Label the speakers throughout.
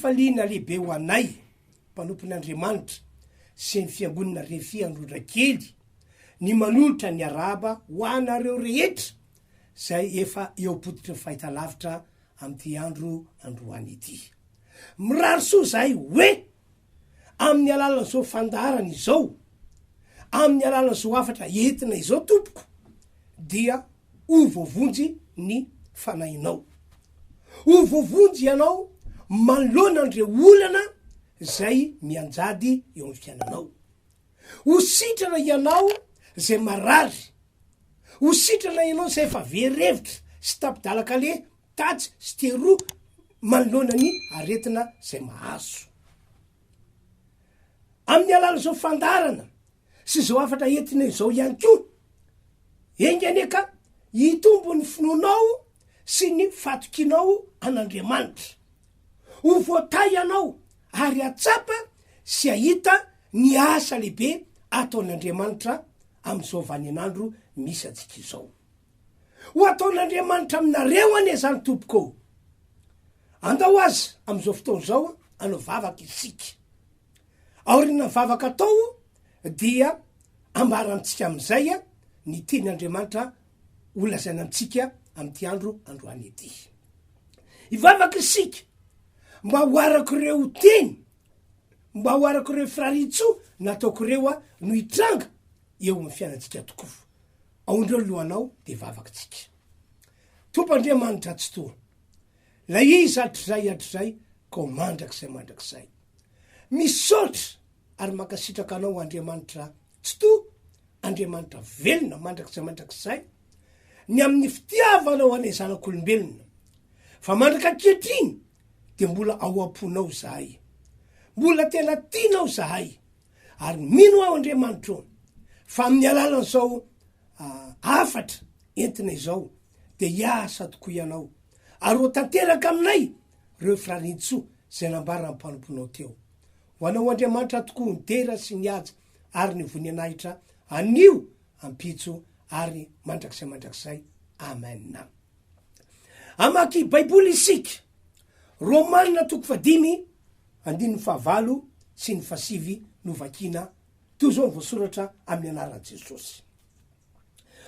Speaker 1: fifaliana lehibe ho anay mpanompon'Andriamanitra sy ny fiangonana RHEFI Androndrakely ny manolotra ny araba ho anareo rehetra zay efa eo potitra ny fahitalavitra amty androany ity. Mirary soa zahay hoe amin'ny alalan'ny zao fandarana izao, amin'ny alalan'ny zao afatra entina izao tompoko, dia ho voavonjy ny fanahinao. Ho voavonjy ianao manoloana andreo olana zay mianjady eo amin'ny fiainanao. Ho sitrana ianao zay marary, ho sitrana ianao zay efa verevitra sy tapidalakale tatsy sy teroa manoloana ny aretina zay mahazo. Amin'ny alala zao fandarana sy zao afatra entina izao ihany koa, enganeka hitombo ny finoanao sy ny fatokinao an'Andriamanitra. Ho voatay ianao ary atsapa sy ahita ny asa lehibe ataon'Andriamanitra am'izao vaninandro misy atsika izao. Ho ataon'Andriamanitra aminareo ane zany tompoko. Andao azy am'izao fotoana zao anao vavaka isika. Aorina vavaka atao dia ambarantsika am'izay ny tenin'Andriamanitra olazaina amitsika am'ty androany ety. Ivavaka isika mba ho arako ireo teny, mba ho arako ireo firaritso nataoko ireo no hitranga eo amin'ny fiainantsika tokoa. Aondreo lohanao de vavakatsika. Tompoandriamanitra tsy toa. La izy atrizay ko mandrakizay. Misaotra ary makasitraka anao Andriamanitra tsy toa, Andriamanitra velona mandrakizay ny amin'ny fitiavanao anay zanak'olombelona. Fa mandraka ankehitriny de mbola ao am-ponao zahay, mbola tena tianao zahay, ary mino aho Andriamanitra fa amin'ny alalan'izao afatra entina izao de hiasa tokoa ianao, ary ho tanteraka aminay reo firaritso zay nambarana ny mpanomponao teo. Ho anao Andriamanitra tokoa ny tera sy ny aja ary ny voninahitra anio ampitso ary mandrakizay. Amen. Amaky baiboly isika Romanina 5:5 sy ny 7 novakina toy zao voasoratra amin'ny anaran'i Jesosy.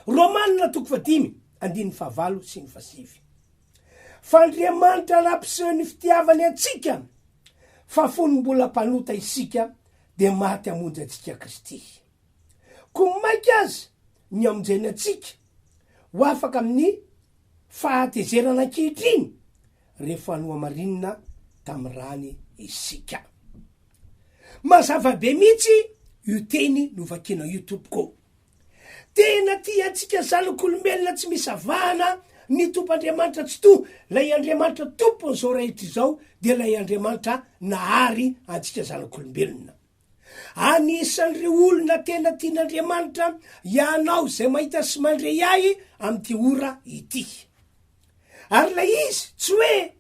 Speaker 1: Romanina 5:5 sy ny 7. Fa Andriamanitra nampiseho ny fitiavany atsika fa fony mbola mpanota isika de maty hamonjy atsika Kristy. Ko maiky azy ny amonjeny atsika ho afaka amin'ny fahatezerana ankehitriny rehefa noamarinina tam'rany isika. Mazava be mihitsy io teny novakina io tompoko. Tena tia atsika zanak'olombelona tsy misy avahana ny tompo Andriamanitra tsy toa. Lay Andriamanitra tompo zao rehetra izao de lay Andriamanitra nahary atsika zanak'olombelona. Anisan'ireo olona tena tian'Andriamanitra ianao zay mahita sy mandray ahy am'ty ora ity. Ary la izy tsy hoe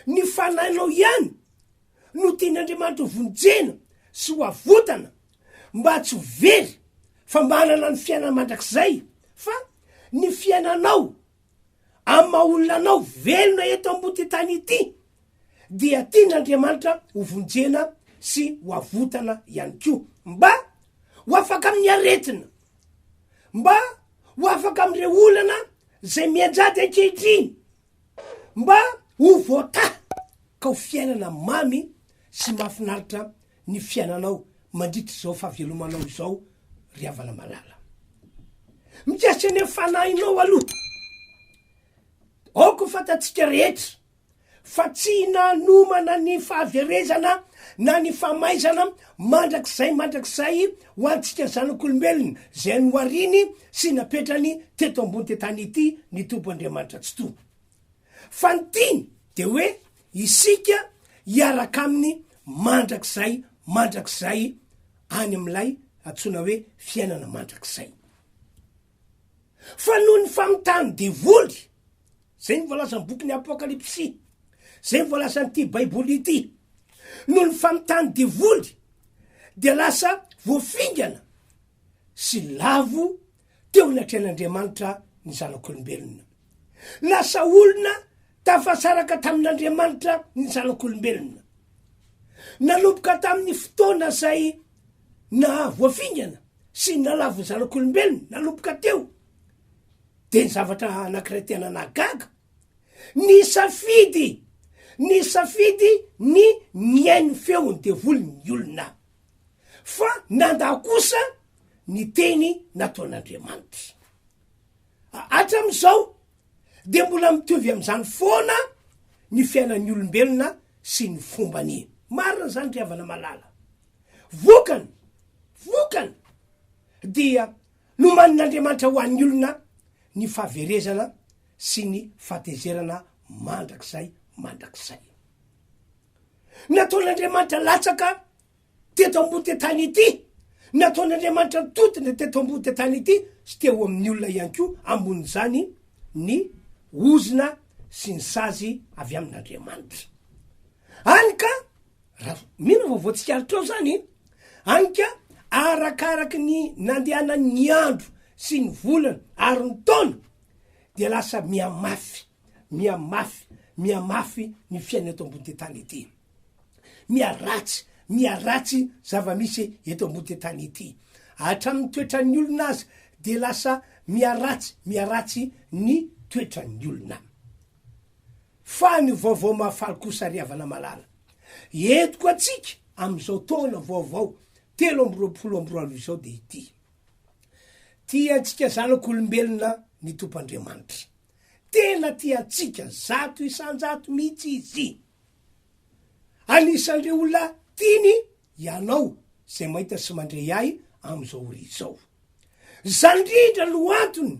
Speaker 1: ny fanahinao ihany no tian'Andriamanitra ho vonjena sy ho avotana mba tsy ho very fa manana ny fiainana mandrakizay, fa ny fiainanao amaolonanao velona eto ambony tany ity dia tian'Andriamanitra ho vonjena sy ho avotana ihany koa, mba ho afaka amin'ny aretina, mba ho afaka amin'ireo olana zay mianjady ankehitriny, mba ho voata ka ho fiainana mamy sy mahafinaritra ny fiainanao mandritra zao fahavelomanao izao ry havana malala. Mikasika ny fanahinao aloha, aoko fatatsika rehetra fa tsy nanomana ny fahaverezana na ny famaizana mandrakizay ho antsika zanak'olombelona zay noariny sy napetrany teto ambony tetany ity ny tompo Andriamanitra tsy toa. Fa ny tiny de hoe isika hiaraka aminy mandrakizay any am'lay atsona hoe fiainana mandrakizay. Fa noho ny famitany devoly, zay ny voalazany boky ny Apokalipsy, zay ny voalazany ty baiboly ity, noho ny famitany devoly de lasa voafingana sy lavo teo natrehan'Andriamanitra ny zanak'olombelona. Lasa olona tafasaraka tamin'Andriamanitra ny zanak'olombelona. nanomboka tamin'ny fotoana zay na voafingana sy nalavo zanak'olombelona nanomboka teo de ny zavatra anakiray tena nagaga ny safidy ny miaino feony devolony ny olona fa nanda kosa ny teny nataon'Andriamanitra hatram'izao de mbola mitovy am'izany foana ny fiainan'ny olombelona sy ny fombany marina zany riavana malala vokany dia nomanin'Andriamanitra ho an'ny olona ny fahaverezana sy ny fatezerana mandrakizay nataon'Andriamanitra latsaka teto ambony tetany ity nataon'Andriamanitra totona teto ambony tetany ity sy teo amin'ny olona ihany ko ambon'izany ny ozina sy ny sazy avy amin'Andriamanitra anika raha mino vaovoatsikaritra ao zany anika arakaraky ny nandehana ny andro sy ny volana ary ny taona de lasa miamafy ny fiaina eto ambony tetany ity miaratsy zava-misy eto ambony tetany ity hatramin'ny toetran'ny olona azy de lasa miaratsy ny toetran'ny olona fa ny vaovao mahafaly kosa riavana malala etiko atsika am'izao taona vaovao 3 zao de ity tia atsika zanak'olombelona ny tompoandriamanitra tena tia atsika 100 mihitsy izy anisan'ireo olona tiany ianao zay mahita sy mandray ahy am'izao ori zao zandrindra no antony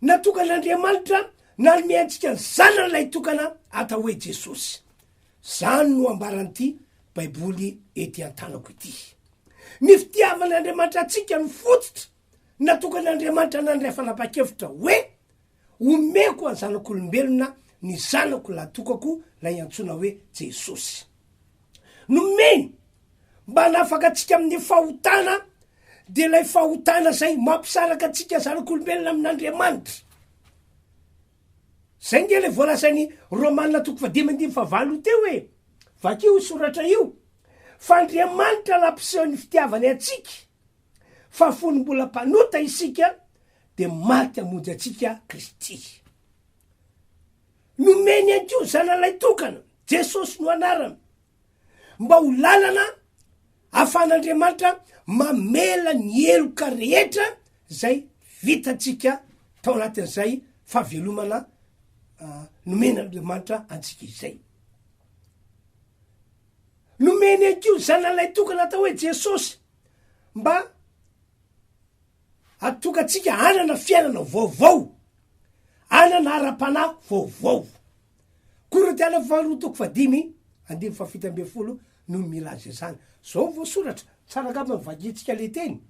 Speaker 1: natokan'Andriamanitra nanome antsika ny zanan'ilay tokana atao hoe Jesosy zany no ambaran'ity baiboly ety an-tanako ity ny fitiavan'Andriamanitra atsika ny fototra natokan'Andriamanitra nandray fanapa-kevitra hoe omeko any zanak'olombelona ny zanako latokako lay antsona hoe Jesosy nomeny mba nafaka atsika amin'ny fahotana de lay fahotana zay mampisaraka atsika zanak'olombelona amin'Andriamanitra zay nge le voalasan'ny Romanina 15:5 teo hoe vakio soratra io fa Andriamanitra lampiseho ny fitiavany atsika fa fony mbola mpanota isika de maty amonjy atsika Kristy nomeny ankio zanalay tokana Jesosy no anarana mba ho lalana ahafahan'Andriamanitra mamela ny eloka rehetra zay vitatsika tao anatin'izay fahavelomana nomen'Andriamanitra antsika izay nomeny ankio zanalay tokana atao hoe Jesosy mba atokatsika anana fiainana vaovao anana ara-panahy vaovao Korintiana 2:5 no milaza zany zao voasoratra tsara ngamba mivagitsika le teny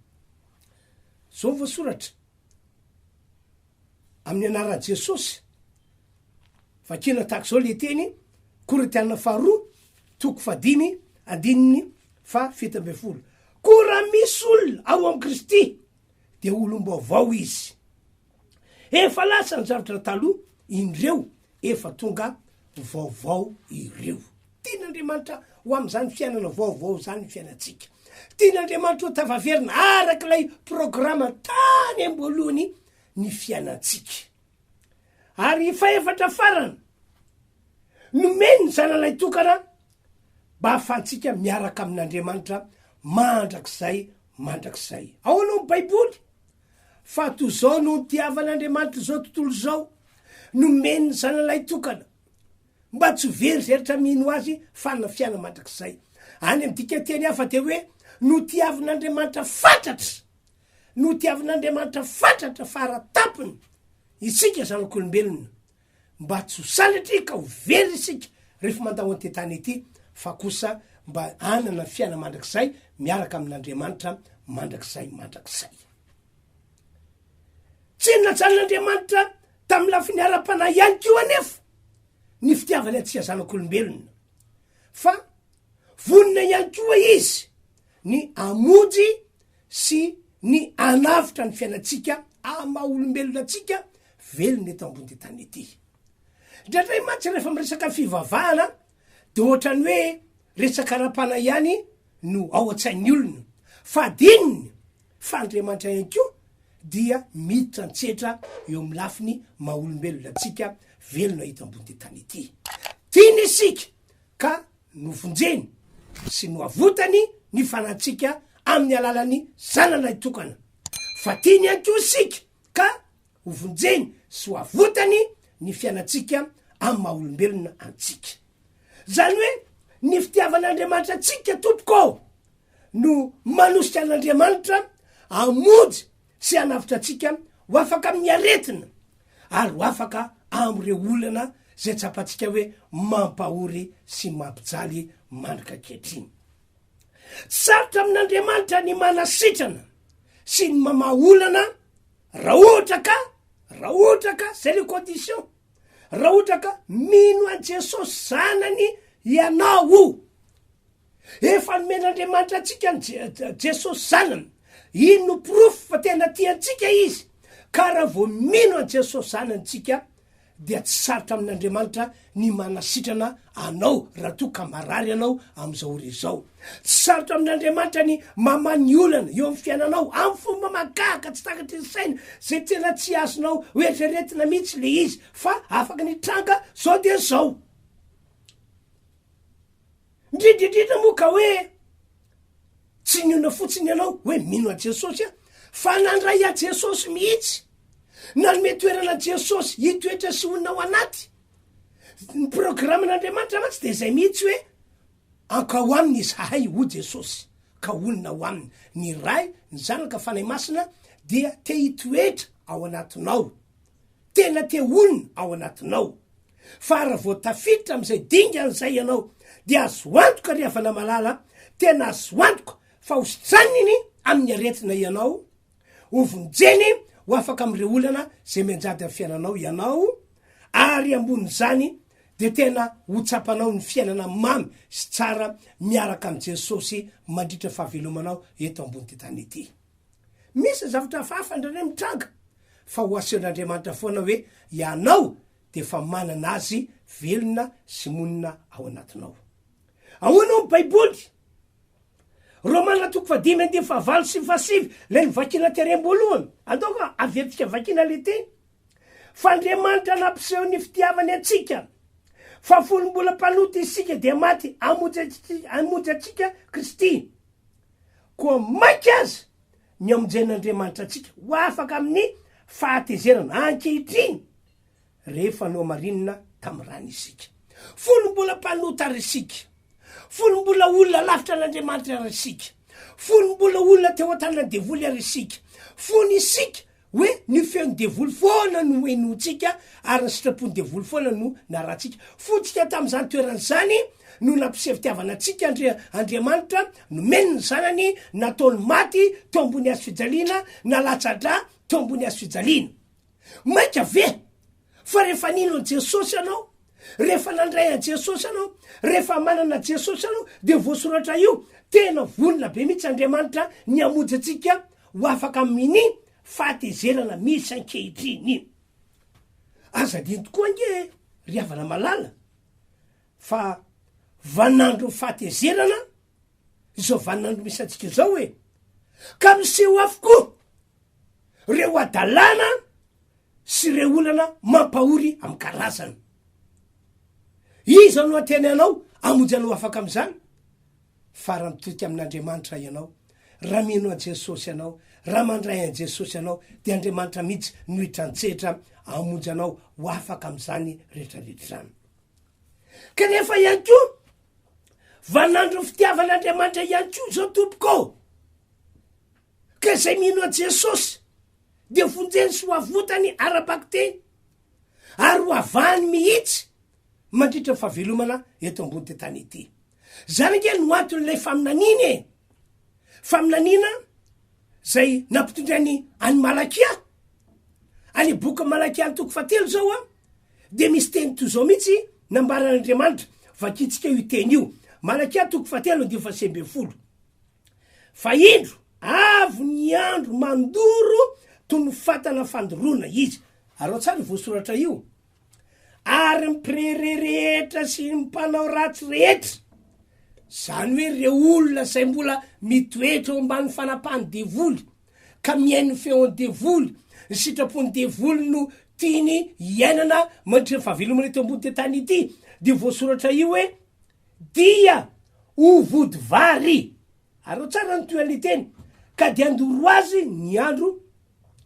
Speaker 1: zao voasoratra amin'ny anaran'i Jesosy vakina tahaka zao le teny Korintiana 2:5 ko raha misy olona ao am Kristy de olom-baovao izy efa lasa ny zavatra taloha indreo efa tonga vaovao ireo tian'Andriamanitra ho am'izany fiainana vaovao zany fiainatsika tian'Andriamanitra ho tavaverina arak'ilay programa tany amboalohany ny fiainatsika ary faefatra farana nomeny ny zanalay tokana mba hafantsika miaraka amin'Andriamanitra mandrakizay ao anao baiboly fa to zao no tiavan'Andriamanitra zao tontolo zao nomeny ny zanalay tokana mba tsy very zeritra mino azy fa na fiaina mandrakizay any am'dika teny hafa de hoe no tiavin'Andriamanitra fatratra faratapony isika zanak'olombelona mba tsy ho salatry ka ho very isika rehefa mandaho an-tetany ity fa kosa mba anana fiaina mandrakizay miaraka amin'Andriamanitra mandrakizay tsy natsan'Andriamanitra tamy lafiny ara-panahy ihany kio anefa ny fitiavany atsika zanak'olombelona fa vonina ihany koa izy ny amonjy sy ny anavitra ny fiainatsika ama olombelona atsika velona eto ambony tetany ity ndratray matsy rehefa miresaka fivavahana de ohatrany hoe resaka-rapana ihany no ao an-tsain'ny olona fa dininy fa Andriamanitra ihany ko dia miditra antsetra eo amin'ny lafiny maha-olombelona atsika velona hita ambony ty tany ity. Tiany isika ka novonjeny sy no avotany ny fanatsika amin'ny alalany zanana itokana. Fa tiany ihany ko isika ka hovonjeny sy ho avotany ny fiainatsika amin'ny maha-olombelona antsika. Zany hoe ny fitiavan'Andriamanitra atsika tompoko no manosika an'Andriamanitra amonjy sy anavitra atsika ho afaka amin'ny aretina ary ho afaka am'ireo olana zay tsapatsika hoe mampahory sy mampijaly mandraka ankehitriny. Sarotra amin'Andriamanitra ny manasitrana sy ny mamaolana raha ohatra ka c'est les conditions, raha ohatra ka mino an Jesosy zanany ianao. Efa nomen'Andriamanitra atsika Jesosy zanany, ino no proof fa tena tiantsika izy. Ka raha vao mino an Jesosy zanantsika dia tsy sarotra amin'Andriamanitra ny manasitrana anao raha to ka marary anao am'izao ry zao. Tsy sarotra amin'Andriamanitra ny mamany olana eo amin'ny fiainanao amin'ny fomba magaka tsy takatry ny saina zay tena tsy azonao hoeritreretina mihitsy le izy fa afaka ny tranga zao de zao. Ndrindrindrindra moa ka hoe tsy niona fotsiny ianao hoe mino a Jesosy fa nandray a Jesosy mihitsy, nanome toerana Jesosy hitoetra sy onina ao anaty ny programan'Andriamanitra matsy de zay mihitsy hoe ankao aminy izahay ho Jesosy ka onina ao aminy. Ny ray ny zanaka fanahy masina dia te hitoetra ao anatinao, tena te onina ao anatinao. Fa raha vao tafiditra am'izay dingan'izay ianao dia azo antoka ry havana malala, tena azo antoka fa hosijaniny amin'ny aretina ianao, hovonjeny ho afaka am'ireo olana zay menjady amin'ny fiainanao ianao, ary ambon'izany de tena ho tsapanao ny fiainana mamy sy tsara miaraka am' Jesosy mandritra fahavelomanao eto ambony ty tany ity. Misy zavatra hafahafa ndraindray mitranga fa ho asehon'Andriamanitra foana hoe ianao de fa manana azy velona sy monina ao anatinao. Ahoana ao Baiboly Romana 5:5 le vakina terem-boalohany andoka avetika vakina le teny fa Andriamanitra nampiseho ny fitiavany atsika fa folom-bola mpanoty isika de maty amonjy atsika Kristy koa mainky azy ny amonjen'Andriamanitra atsika ho afaka amin'ny fahatezerana ankehitriny rehefa no marinina tam'rany isika. Folom-bola mpanoty ary isika, folom-bola olona lavitra n'Andriamanitra ary isika, folom-bola olona teo an-tanana devoly ary isika, fony isika hoe ny feon'ny devoly foana no enotsika ary ny sitrapony devoly foana no naratsika. Fotsika tam'izany toeran'izany no nampiseho fitiavana atsika Andriamanitra, no meniny zanany, nataony maty teo ambony hazo fijaliana, nalatsa-dra teo ambony hazo fijaliana. Mainka ve fa rehefa nino an Jesosy anao, rehefa nandray an Jesosy anao, rehefa manana Jesosy anao de voasoratra io tena vonina be mihitsy Andriamanitra ny amonjy atsika ho afaka amin'ny fahatezerana misy ankehitriny. Azadiny tokoa nge ry havana malala fa vanandro fahatezerana izao vanandro misy atsika zao hoe ka miseho avokoa reo adalana sy reo olana mampahory amy karazana. Iza no ateny anao amonjy anao afaka am'izany fa raha mitoky amin'Andriamanitra ianao, raha mino a Jesosy ianao, raha mandray an Jesosy ianao de Andriamanitra mihitsy no hitrantsetra amonjy anao ho afaka am'izany rehetrarehetra zany. Kanefa ihany koa vanandro fitiavan'Andriamanitra ihany koa zao tompoko ka zay mino a Jesosy de vonjeny sy ho avotany ara-bako teny ary ho avany mihitsy mandritra fahavelomana eto ambony ty tany ity. Zany nge no anton'ilay faminaniny faminanina zay nampitondrany any Malakia, any boky Malakia ny 3 zao de misy teny toy zao mihitsy nambaran'Andriamanitra vakitsika io teny io. Malakia 3:10 fa indro avy ny andro mandoro toy ny fatana fandorona izy. Arao tsara voasoratra io. Ary mipirere rehetra sy mpanao ratsy rehetra zany hoe re olona zay mbola mitoetra eo ambany fanapahany devoly ka miainy feony devoly ny sitrapony devoly no tiany iainana mandritra fahavelomana eto ambony tany ity de voasoratra io hoe dia o vody vary ary tsara ny toany teny ka de andoro azy ny andro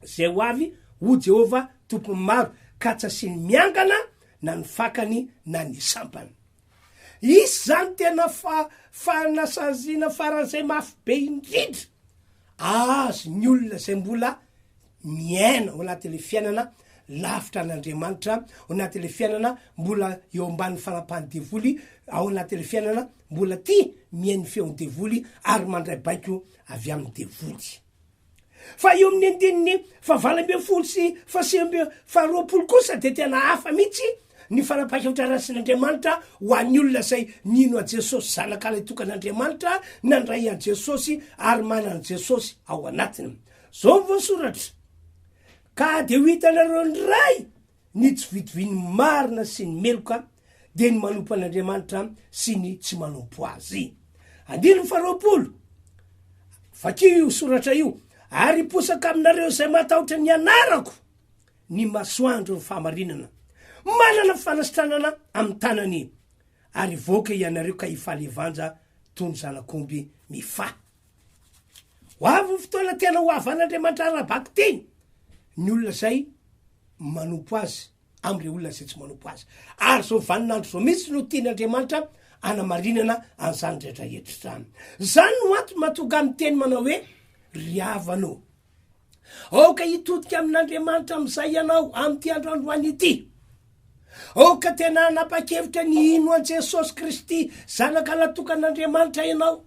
Speaker 1: zay ho avy ho Jehova tompony maro ka tsy asiny miangana na ny fakany na ny sampany. Isy zany tena fanasazina faran'izay mafy be indrindra azo ny olona zay mbola miaina ao anatin'le fiainana lavitra an'Andriamanitra, ao anatin'le fiainana mbola eo ambany fanapahany devoly, ao anatin'le fiainana mbola tia miainy feony devoly ary mandray baiko avy amin'ny devoly. Fa eo amin'ny andininy fa20 sy fa20 kosa de tena hafa mihitsy ny fanapaha-kevitra rasin'Andriamanitra ho an'ny olona zay nino a Jesosy zanakala itokan'Andriamanitra nandray an Jesosy ary manana Jesosy ao anatiny. Zao voasoratra ka de ho hitanareo ny ray ny tsy vitoviny marina sy ny meloka de ny manompo an'Andriamanitra sy ny tsy manompo azy. 20 fakio io soratra io ary posaka aminareo zay matahotra ny anarako ny masoandro ny fahamarinana manana fanasitranana amin'ny tanany ary voaka ianareo ka hifaly vanja tony zanak'omby mifa. Ho avy fotoana tena ho avy an'Andriamanitra arabaky teny ny olona zay manompo azy am're olona zay tsy manompo azy ary zao vaninandro zao mihitsy no tian'Andriamanitra anamarinana an'izany rehetrarehetra zany. Zany no antony mahatonga amin'ny teny manao hoe riavanao aoka hitodika amin'Andriamanitra am'izay ianao am'ty androandroany ity, aoka tena anapa-kevitra ny ino an Jesosy Kristy zanaka natokan'Andriamanitra ianao,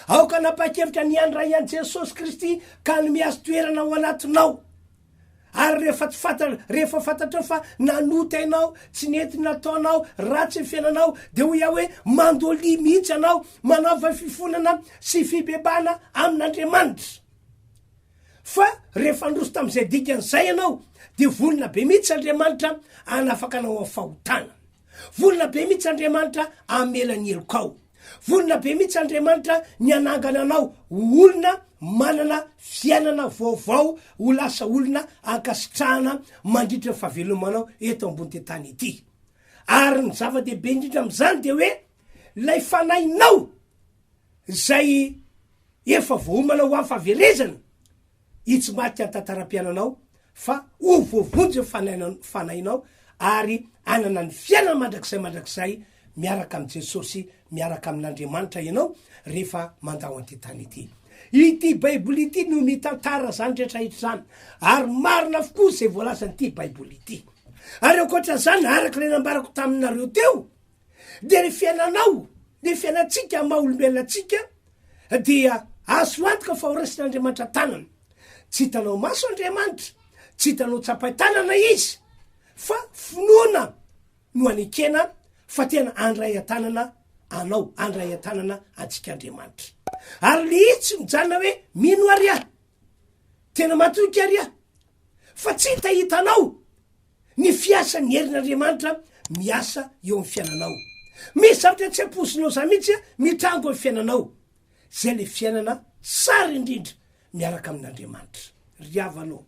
Speaker 1: aoka anapa-kevitra ny andray an Jesosy Kristy ka ny miazo toerana ao anatinao ary rehefa fantatra fa nanota ianao tsy nety nataonao ratsy ny fiainanao de ho ia hoe mandoly mihitsy anao manaova fifonana sy fibebana amin'Andriamanitra. Fa rehefa androso tam'izay dikan'izay ianao de volona be mihitsy Andriamanitra anafaka anao amin'ny fahotana, volona be mihitsy Andriamanitra amela ny elokao, volona be mihitsy Andriamanitra ny anangana anao olona manana fiainana vaovao ho lasa olona ankasitrahana mandritra fahavelomanao eto ambony tany ity. Ary ny zava-dehibe indrindra am'izany de hoe lay fanainao zay efa vohomana ho amin'ny fahaverezana itsy maty an-tantara-piainanao fa ho voavonjy fanainao ary anana ny fiainana mandrakizay miaraka am' Jesosy miaraka amin'Andriamanitra ianao rehefa mandao anty tany ity. Ity baiboly ity no mitantara zany rehetrarehetra zany ary marina avokoa zay voalazan'ity baiboly ity. Ary akoatra zany araka le nambarako taminareo teo de le fiainanao le fiainatsika maha olombelonantsika dia azo antoka fa horesin'Andriamanitra tanana, tsy hitanao maso Andriamanitra, tsy hitanao tsapay tanana izy fa finoana no anekena fa tena andray an-tanana anao, andray an-tanana antsika Andriamanitra. Ary le itsy mijanona hoe mino ary aho, tena matoky ary aho, fa tsy hitanao ny fiasan'ny herin'Andriamanitra miasa eo amin'ny fiainanao. Misy zavatra tsy amposinao za mihitsy mitrango amin'ny fiainanao, zay le fiainana sara indrindra miaraka amin'Andriamanitra. Riavanao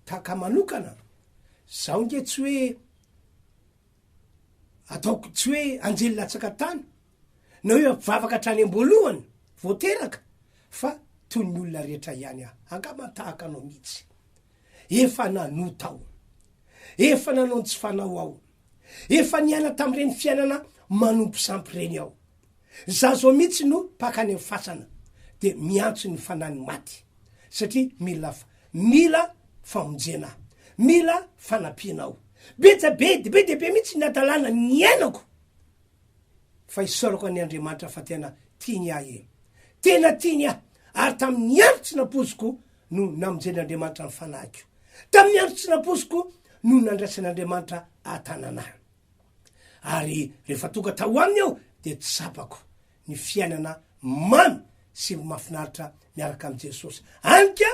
Speaker 1: taka manokana zaho nge tsy hoe ataoko tsy hoe anjely latsaka tany na hoe vavaka hatrany am-boalohany voateraka fa toy ny olona rehetra ihany aho angamatahaka anao mihitsy. Efa nanota ao, efa nanao ny tsy fanao ao, efa niaina tam'ireny fiainana manompo sampy reny aho. Za zao mihitsy no pakany amin'ny fasana de miantso ny fanany maty satria mila famonjena, mila fanampianao. Be dehibe mihitsy ny adalana ny ainako fa isorako any Andriamanitra fa tena tiany ahy tena tiany ahy ary tamin'ny andro tsy napoziko no namonjen'Andriamanitra ny fanahiko, tamin'ny andro tsy napoziko no nandraisan'Andriamanitra atananahy. Ary rehefa tonga tao aminy aho de tsapako ny fiainana mamy sy mafinaritra miaraka am' Jesosy. Anka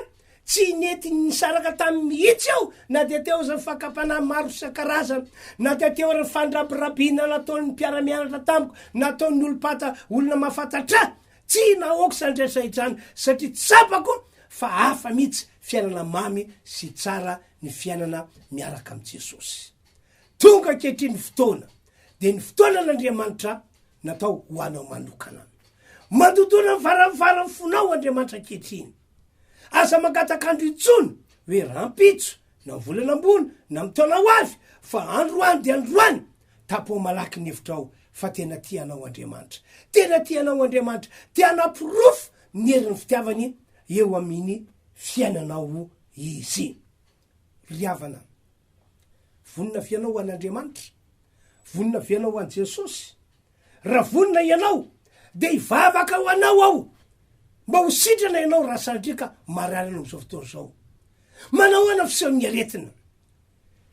Speaker 1: tsy nety nisaraka tamy mihitsy aho na de teo za fakapana maro isan-karazana na de teo re fandrabirabina nataon'ny mpiaramianatra tamiko nataon'ny olopata olona mahafantatra tsy nahoako sandraisahitrany satria tsapako fa hafa mihitsy fiainana mamy sy tsara ny fiainana miaraka am' Jesosy. Tonga kehitriny fotoana de ny fotoana n'Andriamanitra natao ho anao manokana. Mandotona varavara fonao Andriamanitra kehitriny. Aza magatakandro itsony hoe rampitso na volana ambony na mitaona ho avy fa androany de androany tapo malaky ny hevitrao fa tena tianao Andriamanitra. Tena tianao Andriamanitra, tiana pirofo ny herin'ny fitiavany eo amin'ny fiainanao izy. Ry havana, vonina vianao ho an'Andriamanitra, vonina vianao ho an' Jesosy. Raha vonina ianao de hivavaka ho anao aho. Mba ho sitrana ianao raha sandrika mararana am'izao fotoana zao. Manao ana fiseho aretina.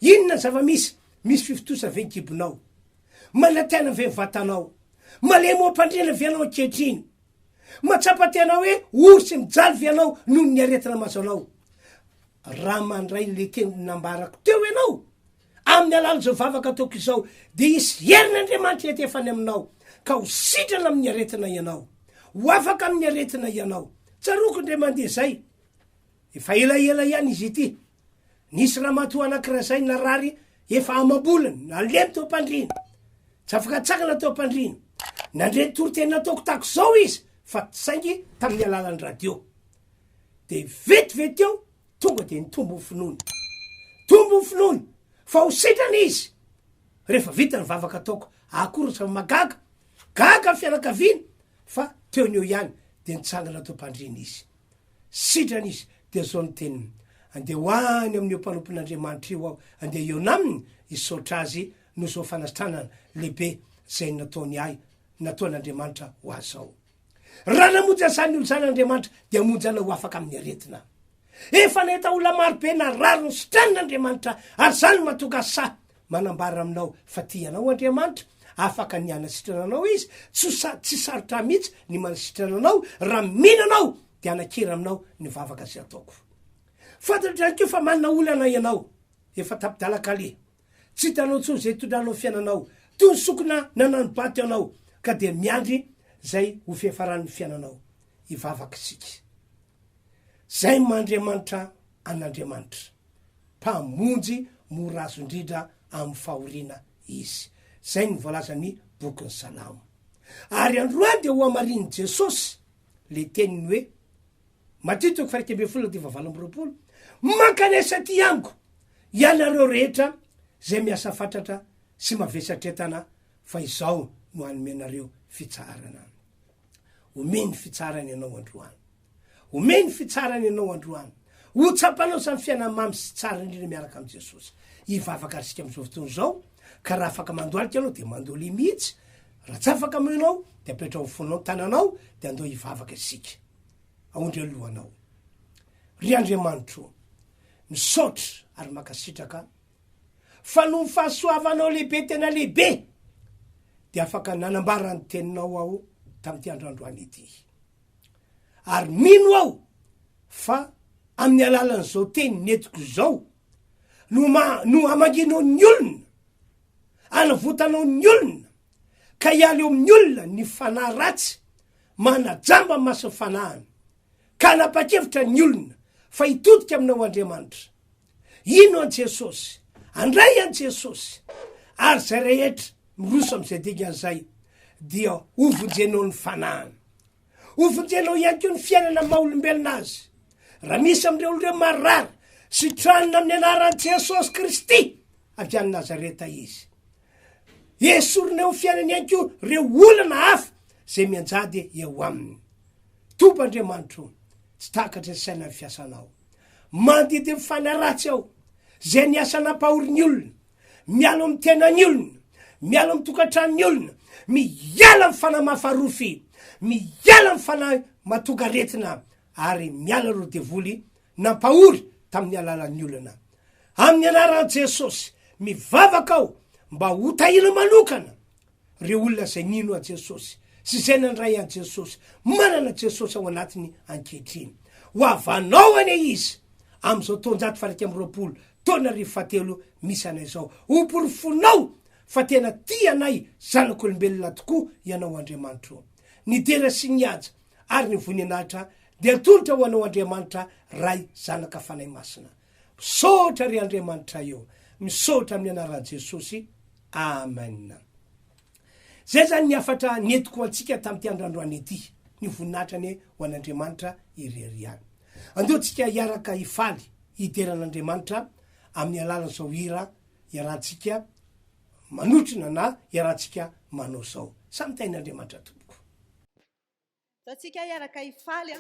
Speaker 1: Inona zava-misy fifotosa ve kibonao. Manatena ve vatanao. Malemo ampandrina vianao ankehitriny. Matsapa-tenao hoe orsy mijaly vianao noho ny aretina mazanao. Raha mandray le teny nambarako teo ianao amin'ny alala zao vavaka ataoko izao de isy herin'Andriamanitra etefany aminao ka ho sitrana amin'ny aretina ianao. Ho afaka amin'ny aretina ianao. Tsaroko ndre mandeha zay. Efa elaela ihany izy ity. Nisy raha matoa anakira zay narary efa amam-bolany nalemy teo ampandrina. Tsy afaka tsakana teo ampandrina. Nandre torotena ataoko tako zao izy fa tsy saingy tamin'ny alalan'ny radio. De vetivety eo tonga de nitombo finoany. Tombo finoany fa ho sitrana izy. Rehefa vita ny vavaka ataoko akory sa magaga. Gaga fianakaviana fa teo ny eo ihany de nitsangana teo ampandrina izy. Sitrana izy de zao ny teniny. Andeha hoany amin'ny mpanompon'Andriamanitra io aho. Andeha eo naminy isotra azy no zao fanasitranana lehibe zay nataony ahy nataon'Andriamanitra ho azao. Raha namonjy zany olo zan'Andriamanitra de amonjana ho afaka amin'ny aretina. Efa nahita olona marobe narary ny sitran'Andriamanitra ary zany mahatonga sa manambara aminao fa tianao Andriamanitra afaka niana sitrananao izy tsy sarotra mihitsy ny manasitrananao raha minanao de anakira aminao ny vavaka zay ataoko. Fantatra ko fa manana olana ianao efa tapidalakale tsy hitanao tsony zay tondranao fiainanao toy ny sokona nanano baty anao ka de miandry zay ho fiafaran'ny fiainanao hivavaka sika. Zay mandriamanitra an'Andriamanitra mpamonjy mora azo indrindra amin'ny fahoriana izy. Zay ny voalazany bokyny Salamo. Ary androany de ho amariny Jesosy le teniny hoe Matitio 7:20 mankanesa ty amiko ianareo rehetra zay miasa fatratra sy mavesatretana fa izao no anomenareo fitsarana. Omeny fitsarana ianao androany. Omeny fitsarana ianao androany. Ho tsapanao samy fiainana mamy sy tsara indrindra miaraka am' Jesosy. Hivavaka arsika am'izao fotoana zao ka raha afaka mandoalika ianao de mandoly mihitsy. Raha tsy afaka aminao de apetra ho fonao tananao de andao hivavaka isika. Aondry alohanao. Ry Andriamanitro, misaotra ary makasitraka fa no fahasoavanao lehibe tena lehibe de afaka nanambara ny teninao aho tam'ty androandroany ity. Ary mino aho fa amin'ny alalan'izao teny netiko zao no amanginao ny olona, anavotanao ny olona, ka hialy eo amin'ny olona ny fanahy ratsy, manajamba maso fanahany, ka anapa-kevitra ny olona fa hitodika aminao Andriamanitra. Ino an Jesosy, andray an Jesosy, ary zay rehetra miroso am'izay digan'izay dia ovonjenao ny fanahany. Ovonjenao ihany ko ny fiainana maha-olombelona azy. Raha misy am'ireo oloreo marary sitranina amin'ny anaran'i Jesosy Kristy avy any Nazareta izy. Esorina eo fiainana ihany ko reo olana hafa zay mianjady eo aminy. Tompo Andriamanitro, tsy takatra saina ny fiasanao. Mandidy mifanaratsy ao zay ny asa nampahory ny olona, mialo amin'ny tenany olona, mialo amin'ny tokantran'ny olona, miala amin'ny fanahy mafarofy, miala amin'ny fanahy mahatonga aretina ary miala ro devoly nampahory tamin'ny alalan'ny olona. Amin'ny anaran'i Jesosy mivavaka ao mba ho tahina manokana reo olona zay nino a Jesosy sy zay nandray an Jesosy, manana Jesosy ao anatiny ankehitriny. Ho avanao ane izy am'izao taonjato faraky am'roapolo taona arivo fatelo misy anay zao omporofonao fa tena ty anay zanak'olombelona tokoa ianao Andriamanitra ny dera sy niaja ary ny voninahitra de atolotra ho anao Andriamanitra ray zanaka fanay masina misaotra ry Andriamanitra eo misaotra amin'ny anaran'i Jesosy amen. Zay zany ny afatra nientiko antsika tam'ty androandroany ety ny voninahitrany ho an'Andriamanitra ireriany andeotsika hiaraka hifaly hideran'Andriamanitra amin'ny alalany zao hira iarahantsika manotrina na iarahantsika manao zao samy tain'Andriamanitra tompoko.
Speaker 2: Atsika hiaraka hifaly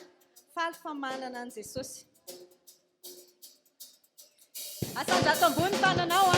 Speaker 2: faly famanana an' Jesosy. Asanjato ambony tananao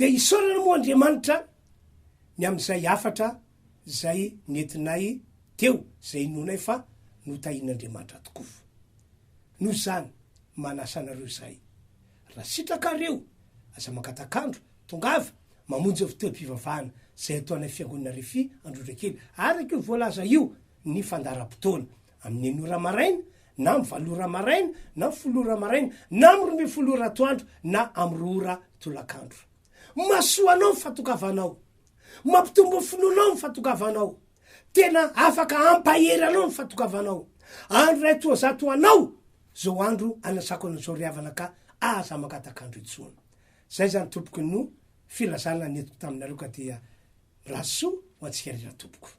Speaker 1: de isaorana moa Andriamanitra ny am'izay afatra zay nentinay teo zay inonay fa notahin'Andriamanitra tokoa noho zany manasanareo zay raha sitrakareo aza makatakandro tongava mamonjy fitoam-pivavahana zay ataonay fiangonana RHEFI Androndrakely araky voalaza io ny fandaram-potoana amin'ny 9 maraina na amy 7 maraina na 10 maraina na amy 12 atoandro na amy 2 tolakandro masoanao mifatokavanao mampitombo finoanao mifatokavanao tena afaka ampaheranao mifatokavanao andro ray toazato anao zao andro anasako anazao riavana ka aza makatakandro itsona zay zany tompoko no filazana netiko taminareo ka dia rasoa ho antsika rira tompoko